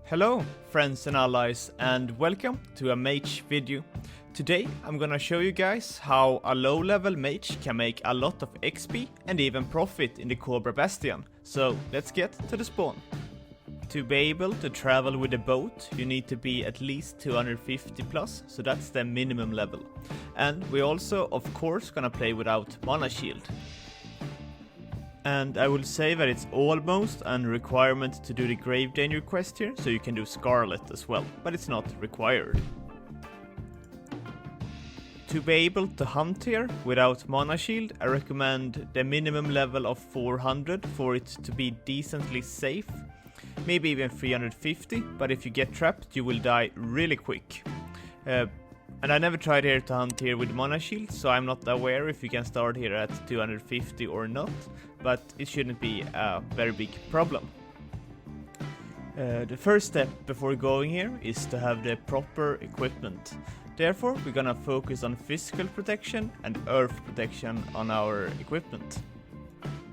Hello friends and allies, and welcome to a Mage video. Today I'm gonna show you guys how a low level mage can make a lot of XP and even profit in the Cobra Bastion. So let's get to the spawn. To be able to travel with a boat you need to be at least 250 plus, so that's the minimum level. And we also of course gonna play without mana shield. And I will say that it's almost a requirement to do the Grave Danger quest here, so you can do Scarlet as well, but it's not required. To be able to hunt here without mana shield, I recommend the minimum level of 400 for it to be decently safe. Maybe even 350, but if you get trapped you will die really quick. And I never tried here to hunt here with mana shield, so I'm not aware if you can start here at 250 or not, but it shouldn't be a very big problem. The first step before going here is to have the proper equipment. Therefore we're gonna focus on physical protection and earth protection on our equipment.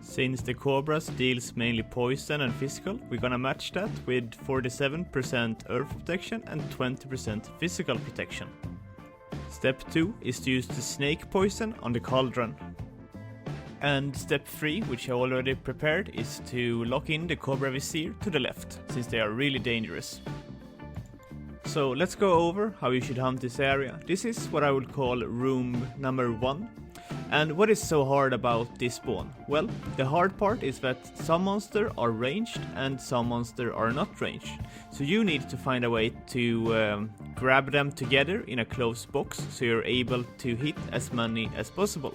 Since the Cobras deals mainly poison and physical, we're gonna match that with 47% earth protection and 20% physical protection. Step 2 is to use the snake poison on the cauldron. And step 3, which I already prepared, is to lock in the Cobra Vizier to the left, since they are really dangerous. So let's go over how you should hunt this area. This is what I would call room number 1. And what is so hard about this spawn? Well, the hard part is that some monsters are ranged and some monsters are not ranged. So you need to find a way to grab them together in a close box so you're able to hit as many as possible.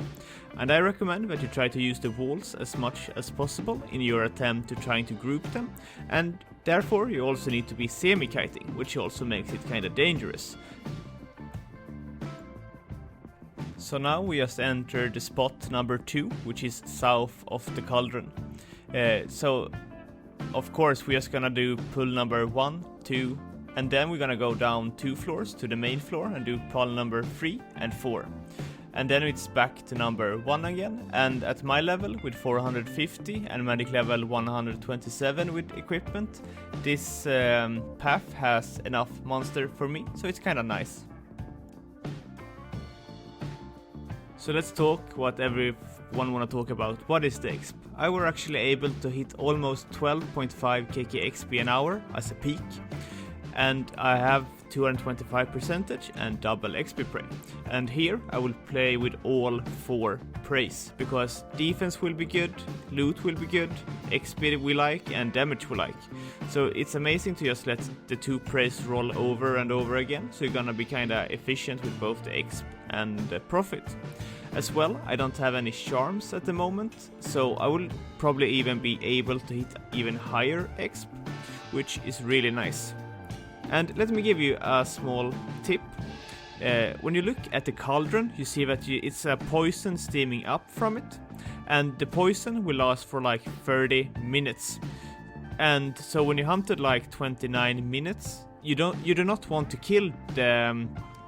And I recommend that you try to use the walls as much as possible in your attempt to trying to group them. And therefore you also need to be semi-kiting, which also makes it kinda dangerous. So now we just entered the spot number 2, which is south of the cauldron. So of course we're just gonna do pull number 1, 2, and then we're gonna go down 2 floors to the main floor and do pull number 3 and 4. And then it's back to number 1 again, and at my level with 450 and magic level 127 with equipment, this path has enough monster for me, so it's kinda nice. So let's talk what everyone wanna talk about. What is the XP? I were actually able to hit almost 12.5 kk XP an hour as a peak, and I have 225% and double XP prey. And here I will play with all 4 praise, because defense will be good, loot will be good, XP we like, and damage we like. So it's amazing to just let the 2 praise roll over and over again, so you're gonna be kinda efficient with both the XP and the profit. As well, I don't have any charms at the moment, so I will probably even be able to hit even higher XP, which is really nice. And let me give you a small tip. When you look at the cauldron, you see that it's a poison steaming up from it, and the poison will last for like 30 minutes. And so when you hunted like 29 minutes, you do not want to kill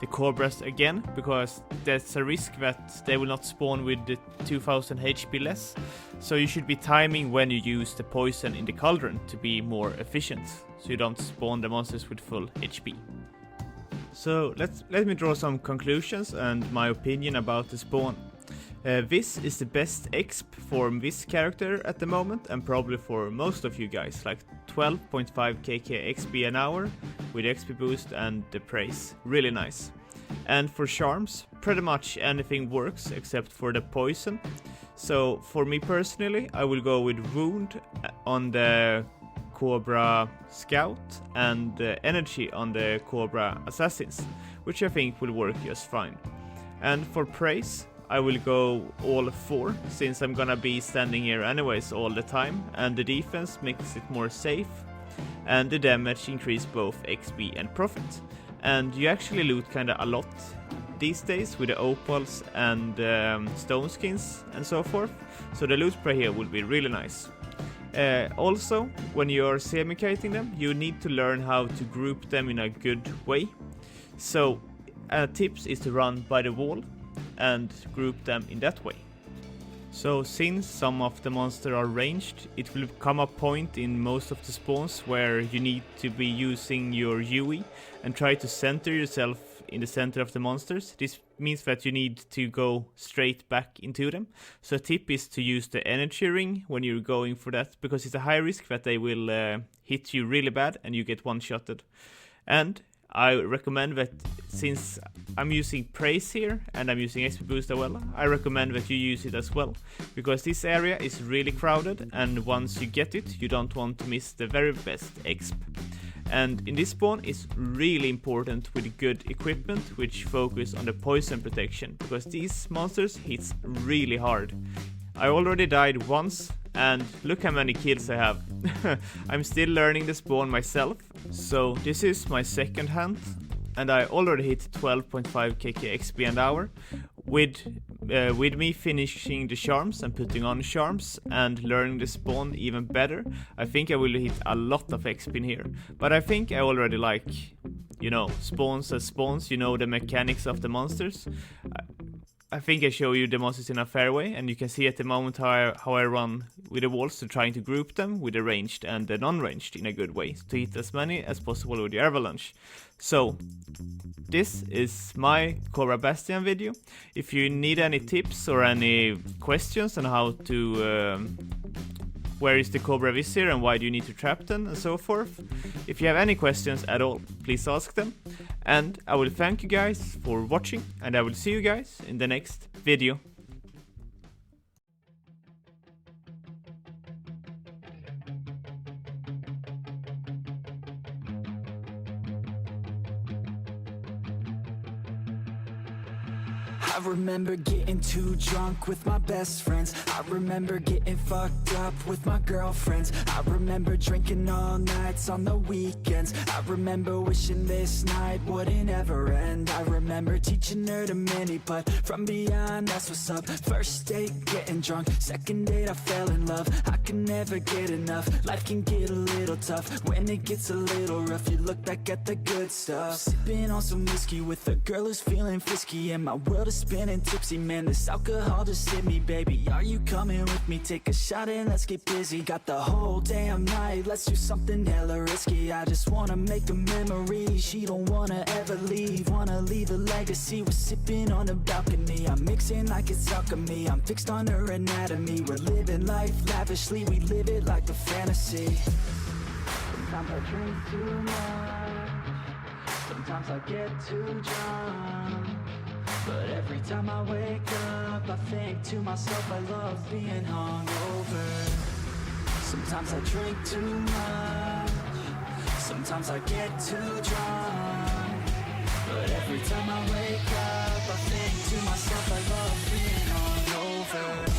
the Cobras again, because there's a risk that they will not spawn with the 2000 HP less. So you should be timing when you use the poison in the cauldron to be more efficient, so you don't spawn the monsters with full HP. So let me draw some conclusions and my opinion about the spawn. This is the best XP for this character at the moment, and probably for most of you guys, like 12.5 kk XP an hour with XP boost and the praise, really nice. And for charms, pretty much anything works except for the poison. So for me personally, I will go with wound on the Cobra Scout and energy on the Cobra Assassins, which I think will work just fine. And for praise, I will go all 4, since I'm gonna be standing here anyways all the time, and the defense makes it more safe, and the damage increase both XP and profit. And you actually loot kinda a lot these days with the opals and stone skins and so forth, so the loot spray here will be really nice. Also, when you're semi-kiting them, you need to learn how to group them in a good way. So tips is to run by the wall and group them in that way. So since some of the monsters are ranged, it will come a point in most of the spawns where you need to be using your UE and try to center yourself in the center of the monsters. This means that you need to go straight back into them. So a tip is to use the energy ring when you're going for that, because it's a high risk that they will hit you really bad and you get one-shotted. And I recommend that, since I'm using Praise here and I'm using XP Boost as well, I recommend that you use it as well, because this area is really crowded and once you get it, you don't want to miss the very best XP. And in this spawn it's really important with good equipment which focus on the poison protection, because these monsters hits really hard. I already died once and look how many kills I have. I'm still learning the spawn myself, so this is my second hunt and I already hit 12.5 kk XP an hour. With me finishing the charms and putting on charms and learning the spawn even better, I think I will hit a lot of XP in here. But I think I already like, you know, spawns as spawns, you know the mechanics of the monsters. I think I show you the monsters in a fair way, and you can see at the moment how I run with the walls to trying to group them with the ranged and the non-ranged in a good way, to hit as many as possible with the avalanche. So, this is my Cobra Bastion video. If you need any tips or any questions on how to where is the Cobra Vizier and why do you need to trap them and so forth, if you have any questions at all, please ask them. And I will thank you guys for watching, and I will see you guys in the next video. I remember getting too drunk with my best friends. I remember getting fucked up with my girlfriends. I remember drinking all nights on the weekends. I remember wishing this night wouldn't ever end. I remember teaching her to mini putt from beyond, that's what's up. First date getting drunk, second date I fell in love. I can never get enough, life can get a little tough. When it gets a little rough, you look back at the good stuff. Sipping on some whiskey with a girl who's feeling frisky, and my world is spinning tipsy, man, this alcohol just hit me, baby. Are you coming with me? Take a shot and let's get busy. Got the whole damn night, let's do something hella risky. I just wanna make a memory, she don't wanna ever leave. Wanna leave a legacy, we're sipping on the balcony. I'm mixing like it's alchemy, I'm fixed on her anatomy. We're living life lavishly, we live it like a fantasy. Sometimes I drink too much, sometimes I get too drunk, but every time I wake up, I think to myself, I love being hungover. Sometimes I drink too much, sometimes I get too drunk, but every time I wake up, I think to myself, I love being hungover.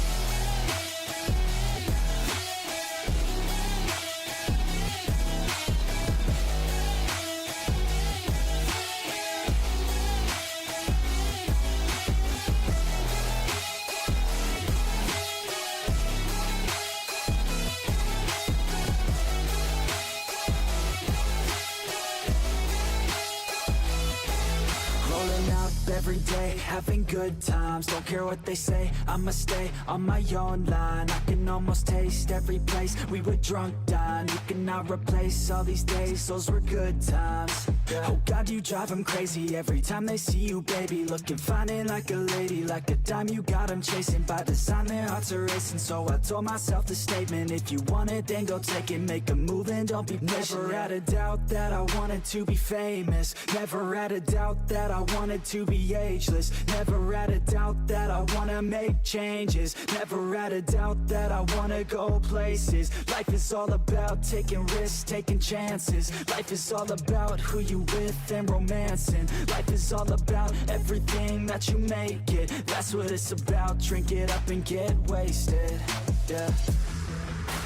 Every day, having good times, don't care what they say, I'ma stay on my own line. I can almost taste every place we were drunk down. You cannot replace all these days, those were good times. Oh God, you drive them crazy every time they see you, baby. Looking fine and like a lady, like a dime you got them chasing. By design their hearts are racing, so I told myself the statement: if you want it, then go take it, make a move and don't be patient. Never had a doubt that I wanted to be famous, never had a doubt that I wanted to be ageless, never had a doubt that I wanna make changes, never had a doubt that I wanna go places. Life is all about taking risks, taking chances. Life is all about who you with and romancing. Life is all about everything that you make it. That's what it's about. Drink it up and get wasted. Yeah.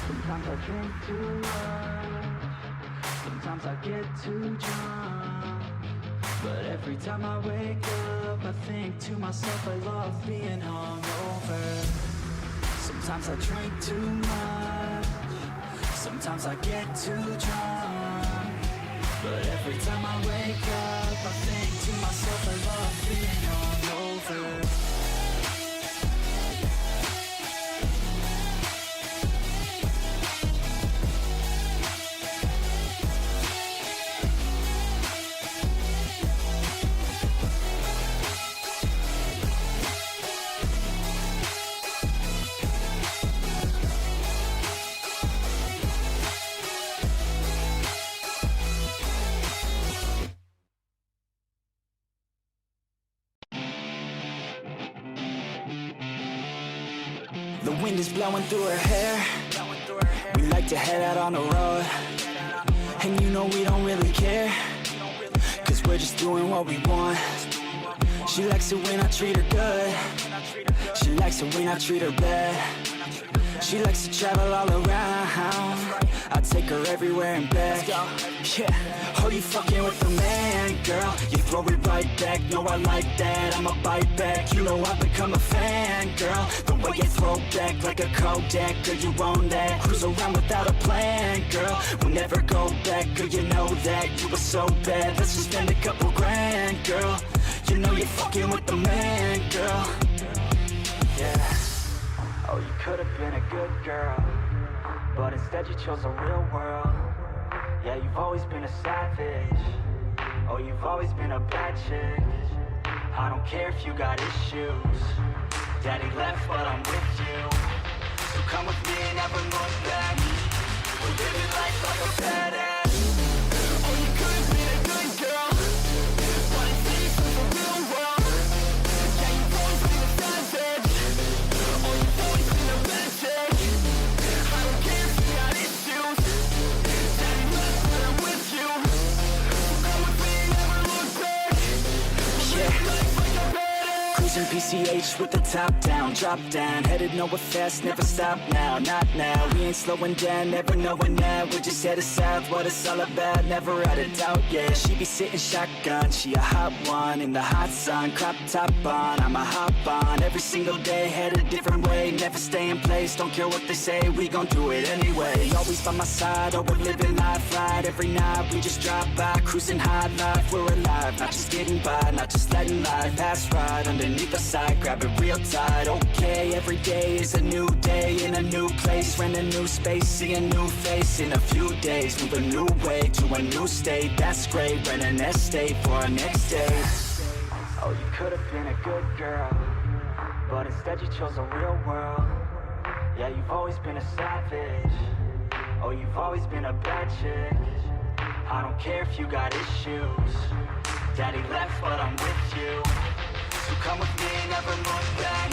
Sometimes I drink too much, sometimes I get too drunk, but every time I wake up, I think to myself, I love being hungover. Sometimes I drink too much, sometimes I get too drunk, but every time I wake up, I think to myself, I love being hungover. The wind is blowing through her hair. We like to head out on the road, and you know we don't really care, cause we're just doing what we want. She likes it when I treat her good. She likes it when I treat her bad. She likes to travel all around. I take her everywhere and back. Yeah, oh, you fucking with the man, girl. You throw it right back, no, I like that. I'ma bite back, you know I've become a fan, girl. The way you throw back like a Kodak, girl, you own that. Cruise around without a plan, girl. We'll never go back, girl, you know that. You were so bad, let's just spend a couple grand, girl. You know you're fucking with the man, girl. Yeah. Oh, you could've been a good girl, but instead you chose a real world. Yeah, you've always been a savage. Oh, you've always been a bad chick. I don't care if you got issues. Daddy left, but I'm with you. So come with me and never look back. We're living life like a badass. Oh, you could've been a good girl, but instead you chose a real world. Yeah, you've always been a savage. Oh, you've always been a bad chick. I don't care if you got issues. Daddy left, but I'm with you. So come with me and never look back. Yeah. Cruising PCH with the top down, drop down, headed nowhere fast, never stop now, not now. We ain't slowing down, never knowing that. We're just headed south, what it's all about, never had a doubt, yeah. She be sitting shotgun, she a hot one, in the hot sun, crop top on. I'm a hop on, every single day, head a different way. Never stay in place, don't care what they say, we gon' do it anyway. Always by my side, oh, we're living life right. Every night, we just drive by, cruising high life. We're alive, not just getting by, not just letting life pass right underneath the side, grab it real tight. Okay, every day is a new day in a new place, rent a new space, see a new face in a few days. Move a new way to a new state, that's great. Rent an estate for our next day. Oh, you could've been a good girl, but instead you chose a real world. Yeah, you've always been a savage. Oh, you've always been a bad chick. I don't care if you got issues. Daddy left, but I'm with you. So come with me and never look back.